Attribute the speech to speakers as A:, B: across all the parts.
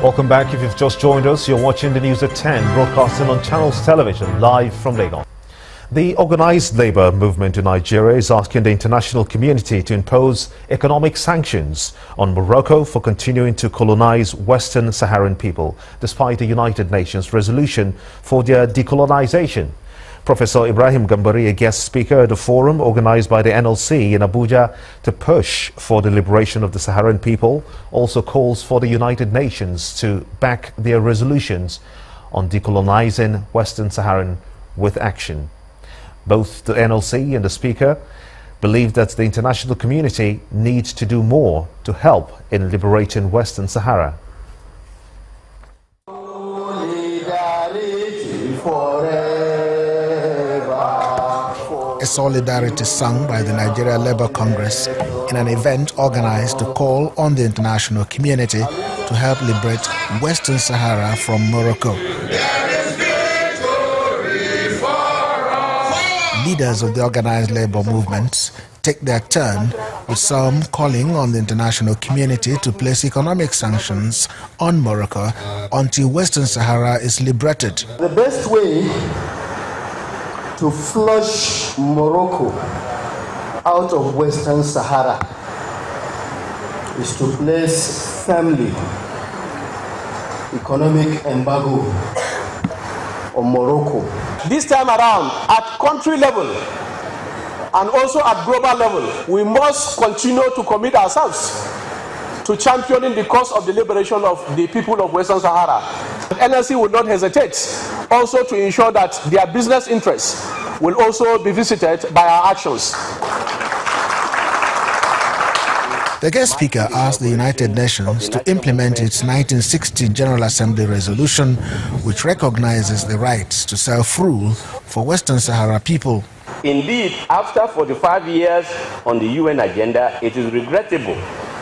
A: Welcome back. If you've just joined us, you're watching the news at 10, broadcasting on Channels Television, live from Lagos. The organized labor movement in Nigeria is asking the international community to impose economic sanctions on Morocco for continuing to colonize Western Saharan people, despite the United Nations resolution for their decolonization. Professor Ibrahim Gambari, a guest speaker at a forum organized by the NLC in Abuja to push for the liberation of the Saharan people, also calls for the United Nations to back their resolutions on decolonizing Western Saharan with action. Both the NLC and the speaker believe that the international community needs to do more to help in liberating Western Sahara.
B: A solidarity sung by the Nigeria Labour Congress in an event organized to call on the international community to help liberate Western Sahara from Morocco. Leaders of the organized labor movements take their turn, with some calling on the international community to place economic sanctions on Morocco until Western Sahara is liberated.
C: The best way to flush Morocco out of Western Sahara is to place firmly economic embargo on Morocco.
D: This time around, at country level and also at global level, we must continue to commit ourselves to championing the cause of the liberation of the people of Western Sahara. The NLC will not hesitate also to ensure that their business interests will also be visited by our actions.
B: The guest speaker asked the United Nations to implement its 1960 General Assembly resolution, which recognizes the rights to self-rule for Western Sahara people.
E: Indeed, after 45 years on the UN agenda, it is regrettable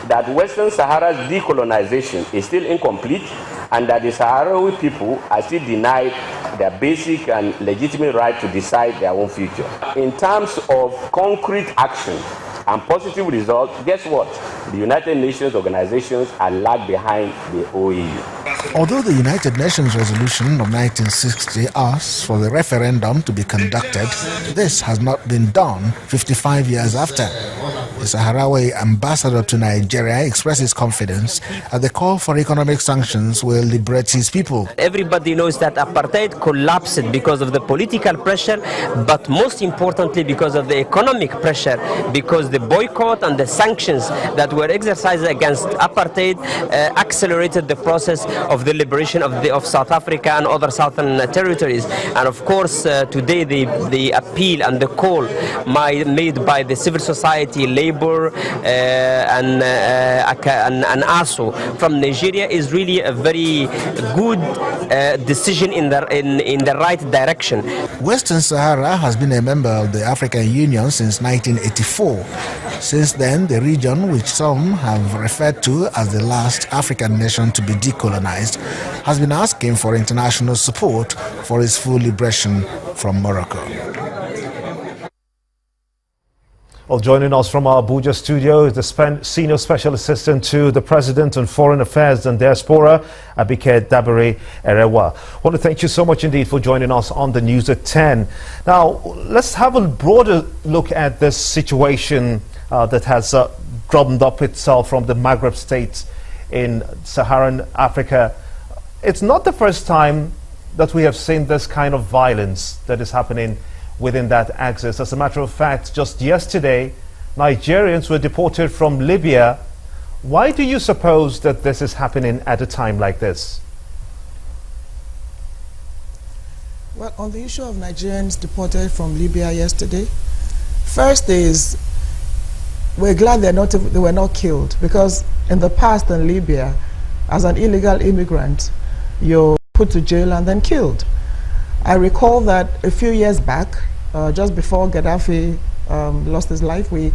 E: that Western Sahara's decolonization is still incomplete and that the Sahrawi people are still denied their basic and legitimate right to decide their own future. In terms of concrete action and positive results, guess what? The United Nations organizations are lag behind the OAU.
B: Although the United Nations resolution of 1960 asks for the referendum to be conducted, this has not been done 55 years after. The Sahrawi ambassador to Nigeria expresses confidence that the call for economic sanctions will liberate his people.
F: Everybody knows that apartheid collapsed because of the political pressure, but most importantly because of the economic pressure, because the boycott and the sanctions that were exercised against apartheid accelerated the process of the liberation of South Africa and other southern territories. And of course, today the appeal and the call made by the civil society, labor and ASO from Nigeria is really a very good decision in the right direction.
B: Western Sahara has been a member of the African Union since 1984. Since then, the region, which some have referred to as the last African nation to be decolonized, has been asking for international support for its full liberation from Morocco.
A: Well, joining us from our Abuja studio is the Senior Special Assistant to the President on Foreign Affairs and Diaspora, Abba Kyari. I want to thank you so much indeed for joining us on the news at 10. Now, let's have a broader look at this situation that has drummed up itself from the Maghreb states in Saharan Africa. It's not the first time that we have seen this kind of violence that is happening within that axis. As a matter of fact, just yesterday, Nigerians were deported from Libya. Why do you suppose that this is happening at a time like this?
G: Well, on the issue of Nigerians deported from Libya yesterday, first is we're glad they were not killed, because in the past in Libya, as an illegal immigrant, you're put to jail and then killed. I recall that a few years back, just before Gaddafi lost his life, we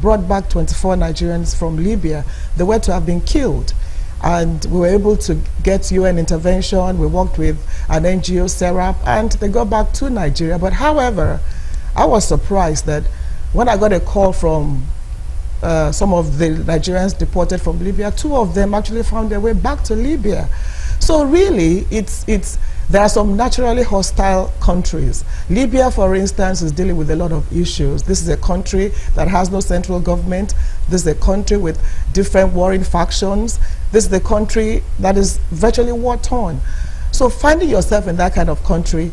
G: brought back 24 Nigerians from Libya. They were to have been killed. And we were able to get UN intervention. We worked with an NGO, SERAP, and they got back to Nigeria. But however, I was surprised that when I got a call from some of the Nigerians deported from Libya, 2 of them actually found their way back to Libya. So really, there are some naturally hostile countries. Libya, for instance, is dealing with a lot of issues. This is a country that has no central government. This is a country with different warring factions. This is the country that is virtually war-torn. So finding yourself in that kind of country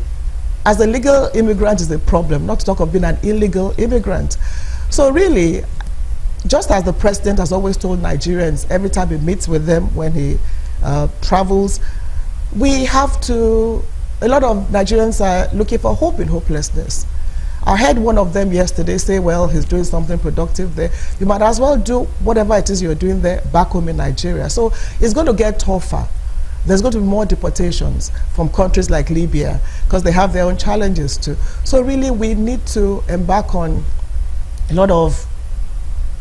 G: as a legal immigrant is a problem, not to talk of being an illegal immigrant. So really, just as the president has always told Nigerians every time he meets with them when he travels, we have to, a lot of Nigerians are looking for hope in hopelessness. I heard one of them yesterday say, well, he's doing something productive there. You might as well do whatever it is you're doing there back home in Nigeria. So it's going to get tougher. There's going to be more deportations from countries like Libya because they have their own challenges too. So really we need to embark on a lot of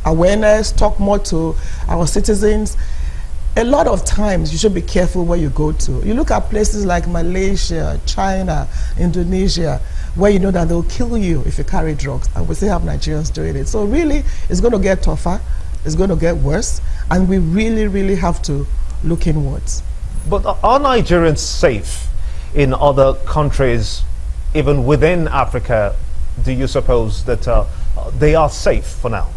G: awareness, talk more to our citizens. A lot of times you should be careful where you go to. You look at places like Malaysia, China, Indonesia, where you know that they'll kill you if you carry drugs, and we still have Nigerians doing it. So really, it's going to get tougher, it's going to get worse, and we really, really have to look inwards.
A: But are Nigerians safe in other countries, even within Africa? Do you suppose that they are safe for now?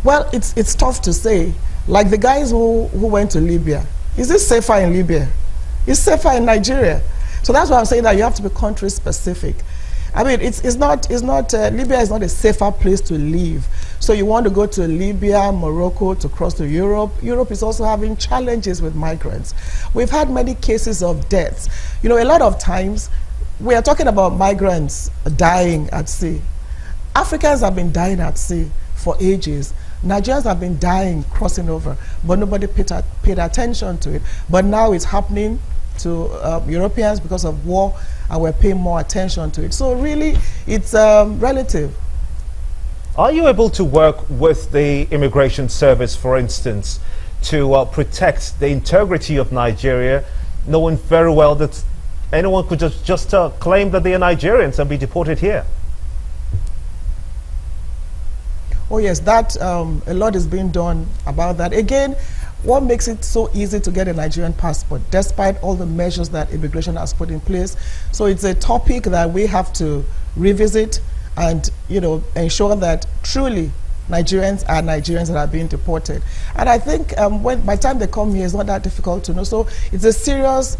G: Well, it's tough to say. Like the guys who went to Libya, is it safer in Libya? It's safer in Nigeria. So that's why I'm saying that you have to be country specific. I mean, Libya is not a safer place to live. So you want to go to Libya, Morocco, to cross to Europe. Europe is also having challenges with migrants. We've had many cases of deaths. You know, a lot of times we are talking about migrants dying at sea. Africans have been dying at sea for ages. Nigerians have been dying crossing over, but nobody paid attention to it. But now it's happening to Europeans because of war, and we're paying more attention to it. So really, it's relative.
A: Are you able to work with the Immigration Service, for instance, to protect the integrity of Nigeria, knowing very well that anyone could just claim that they are Nigerians and be deported here?
G: Oh yes, that a lot is being done about that. Again, what makes it so easy to get a Nigerian passport, despite all the measures that immigration has put in place? So it's a topic that we have to revisit and, you know, ensure that truly Nigerians are Nigerians that are being deported. And I think by the time they come here, it's not that difficult to know. So it's a serious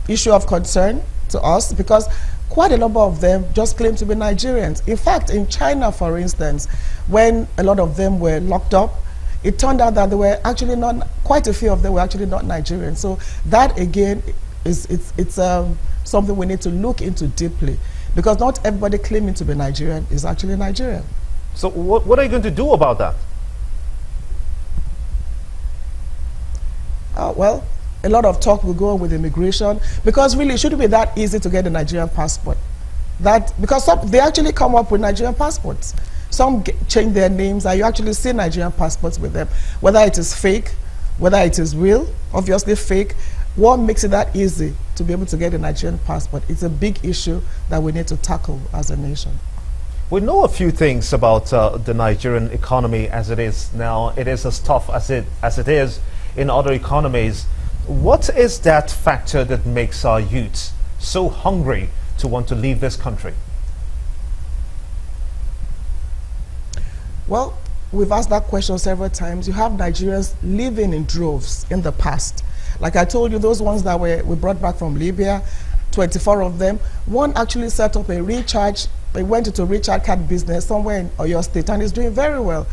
G: issue of concern to us because quite a number of them just claim to be Nigerians. In fact, in China, for instance, when a lot of them were locked up, it turned out that they were actually not, quite a few of them were actually not Nigerians. So that again it's something we need to look into deeply, because not everybody claiming to be Nigerian is actually Nigerian.
A: So what are you going to do about that?
G: Well, a lot of talk will go on with immigration, because really it shouldn't be that easy to get a Nigerian passport. Because they actually come up with Nigerian passports. Some change their names, and you actually see Nigerian passports with them. Whether it is fake, whether it is real, obviously fake. What makes it that easy to be able to get a Nigerian passport? It's a big issue that we need to tackle as a nation.
A: We know a few things about the Nigerian economy as it is now. It is as tough as it is in other economies. What is that factor that makes our youths so hungry to want to leave this country? Well,
G: we've asked that question several times. You have Nigerians living in droves in the past. Like I told you, those ones that we brought back from Libya, 24 of them, one actually set up a recharge. They went into a recharge card business somewhere in Oyo State, and is doing very well.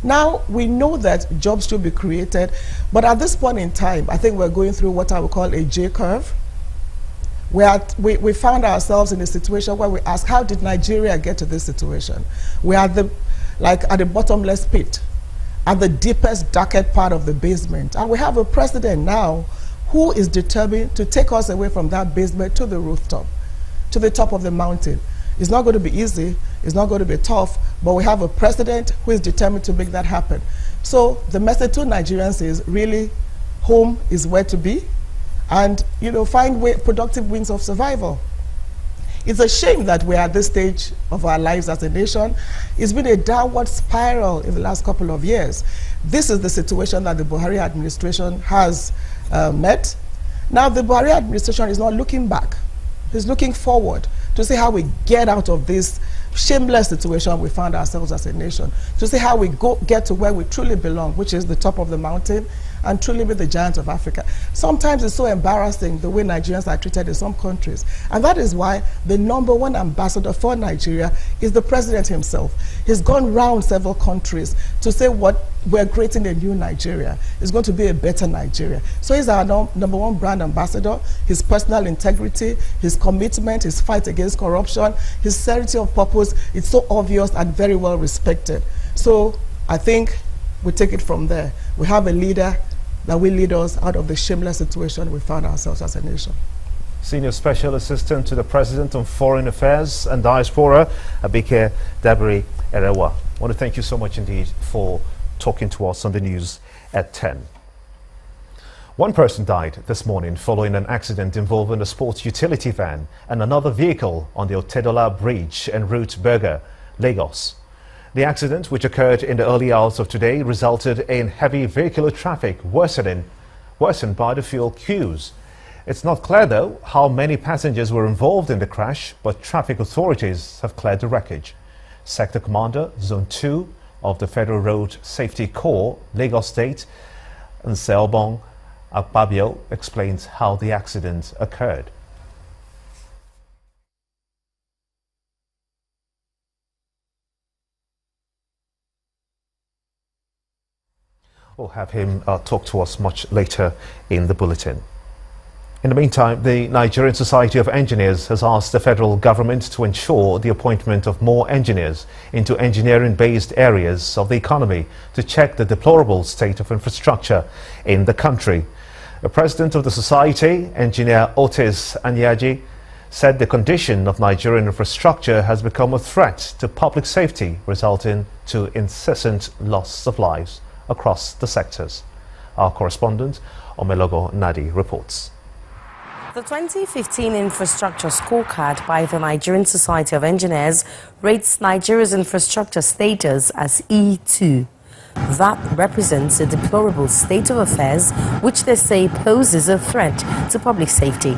G: Now, we know that jobs should be created, but at this point in time, I think we're going through what I would call a J-curve. We found ourselves in a situation where we ask, how did Nigeria get to this situation? We are at the bottomless pit, at the deepest, darkest part of the basement. And we have a president now who is determined to take us away from that basement to the rooftop, to the top of the mountain. It's not going to be easy, it's not going to be tough, but we have a president who is determined to make that happen. So the message to Nigerians is really, home is where to be, and find productive means of survival. It's a shame that we're at this stage of our lives as a nation. It's been a downward spiral in the last couple of years. This is the situation that the Buhari administration has met. Now, the Buhari administration is not looking back. It's looking forward to see how we get out of this shameless situation we found ourselves as a nation, to see how we get to where we truly belong, which is the top of the mountain, and truly be the giant of Africa. Sometimes it's so embarrassing the way Nigerians are treated in some countries. And that is why the #1 ambassador for Nigeria is the president himself. He's gone round several countries to say what we're creating a new Nigeria. It's going to be a better Nigeria. So he's our #1 brand ambassador. His personal integrity, his commitment, his fight against corruption, his sincerity of purpose, it's so obvious and very well respected. So I think we take it from there. We have a leader that will lead us out of the shameless situation we found ourselves as a nation.
A: Senior Special Assistant to the President on Foreign Affairs and Diaspora, Abba Kyari. I want to thank you so much indeed for talking to us on the news at 10. One person died this morning following an accident involving a sports utility van and another vehicle on the Otedola Bridge en route Berger, Lagos. The accident, which occurred in the early hours of today, resulted in heavy vehicular traffic worsened by the fuel queues. It's not clear, though, how many passengers were involved in the crash, but traffic authorities have cleared the wreckage. Sector Commander, Zone 2 of the Federal Road Safety Corps, Lagos State, Nseobong Akpabio, explains how the accident occurred. We'll have him talk to us much later in the bulletin. In the meantime, the Nigerian Society of Engineers has asked the federal government to ensure the appointment of more engineers into engineering-based areas of the economy to check the deplorable state of infrastructure in the country. The president of the society, Engineer Otis Anyaji, said the condition of Nigerian infrastructure has become a threat to public safety, resulting to incessant loss of lives across the sectors. Our correspondent, Omelogo Nadi, reports.
H: The 2015 Infrastructure Scorecard by the Nigerian Society of Engineers rates Nigeria's infrastructure status as E2. That represents a deplorable state of affairs which they say poses a threat to public safety.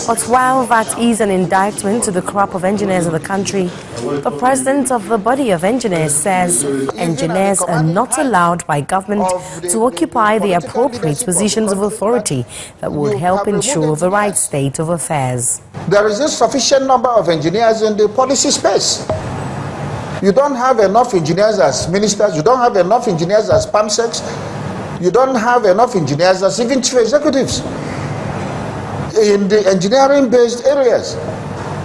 H: But while that is an indictment to the crop of engineers in the country, the president of the body of engineers says engineers are not allowed by government to occupy the appropriate positions of authority that would help ensure the right state of affairs.
I: There is a sufficient number of engineers in the policy space. You don't have enough engineers as ministers, you don't have enough engineers as PAMSECs, you don't have enough engineers as even chief executives in the engineering-based areas.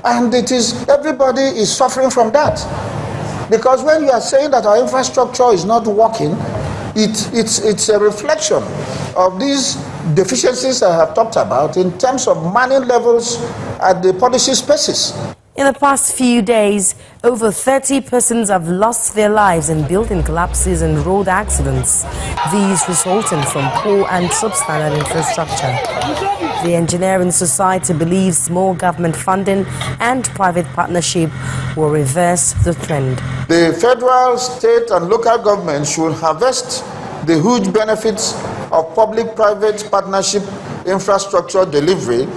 I: And everybody is suffering from that. Because when you are saying that our infrastructure is not working, it's a reflection of these deficiencies I have talked about in terms of manning levels at the policy spaces.
H: In the past few days, over 30 persons have lost their lives in building collapses and road accidents, these resulting from poor and substandard infrastructure. The Engineering Society believes more government funding and private partnership will reverse the trend.
I: The federal, state and local governments should harvest the huge benefits of public-private partnership infrastructure delivery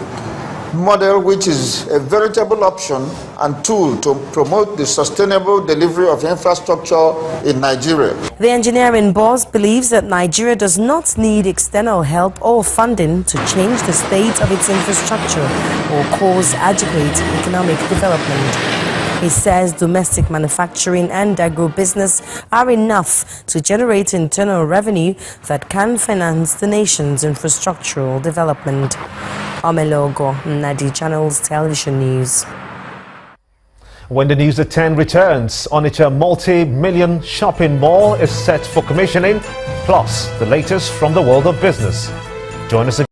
I: model, which is a veritable option and tool to promote the sustainable delivery of infrastructure in Nigeria.
H: The engineering boss believes that Nigeria does not need external help or funding to change the state of its infrastructure or cause adequate economic development. He says domestic manufacturing and agribusiness are enough to generate internal revenue that can finance the nation's infrastructural development. Omelogo Nadi, Channels Television News.
A: When the news at 10 returns, Onitsha multi-million shopping mall is set for commissioning, plus the latest from the world of business. Join us again.